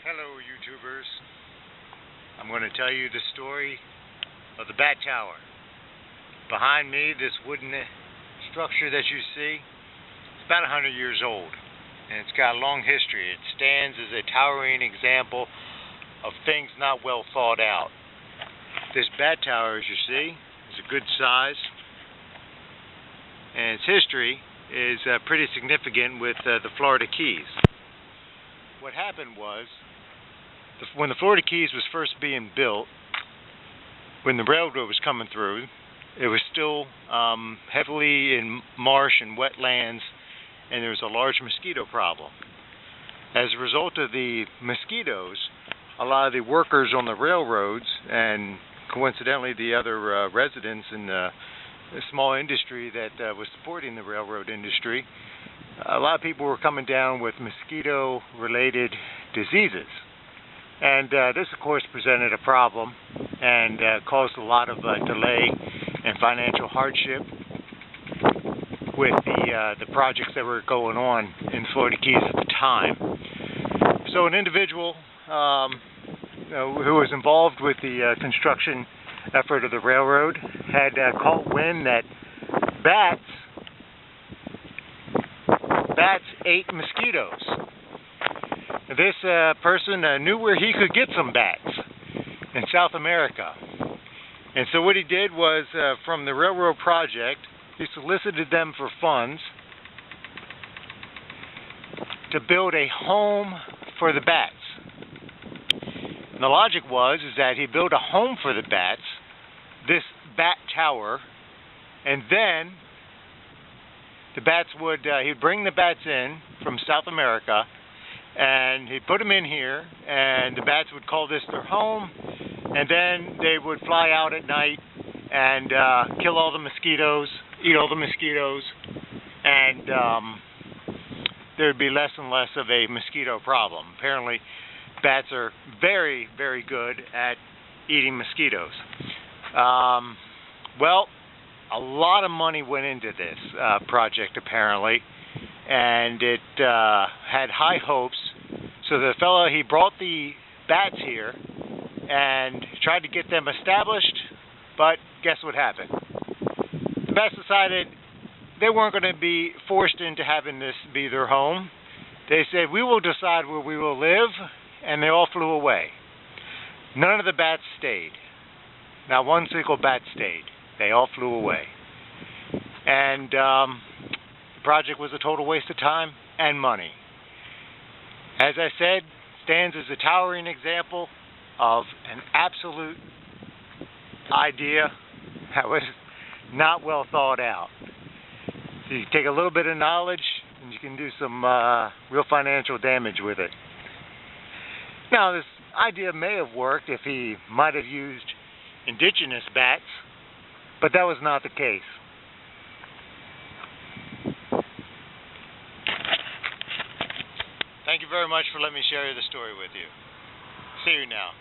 Hello YouTubers, I'm going to tell you the story of the Bat Tower. Behind me, this wooden structure that you see, it's about 100 years old and it's got a long history. It stands as a towering example of things not well thought out. This Bat Tower, as you see, is a good size and its history is pretty significant with the Florida Keys. What happened was, when the Florida Keys was first being built, when the railroad was coming through, it was still heavily in marsh and wetlands, and there was a large mosquito problem. As a result of the mosquitoes, a lot of the workers on the railroads, and coincidentally the other residents in the small industry that was supporting the railroad industry, a lot of people were coming down with mosquito-related diseases. And this, of course, presented a problem and caused a lot of delay and financial hardship with the projects that were going on in Florida Keys at the time. So an individual who was involved with the construction effort of the railroad had caught wind that bats ate mosquitoes. This person knew where he could get some bats in South America. And so what he did was, from the railroad project, he solicited them for funds to build a home for the bats. And the logic was that he built a home for the bats, this Bat Tower, and then the bats would, he'd bring the bats in from South America, and he'd put them in here, and the bats would call this their home, and then they would fly out at night and kill all the mosquitoes, eat all the mosquitoes, and there'd be less and less of a mosquito problem. Apparently, bats are very, very good at eating mosquitoes. Well, a lot of money went into this project, apparently, and it had high hopes. So the fellow, he brought the bats here and tried to get them established, but guess what happened? The bats decided they weren't going to be forced into having this be their home. They said, we will decide where we will live, and they all flew away. None of the bats stayed. Not one single bat stayed. They all flew away. And the project was a total waste of time and money. As I said, stands as a towering example of an absolute idea that was not well thought out. So you take a little bit of knowledge and you can do some real financial damage with it. Now, this idea may have worked if he might have used indigenous bats, but that was not the case. Thank you very much for letting me share the story with you. See you now.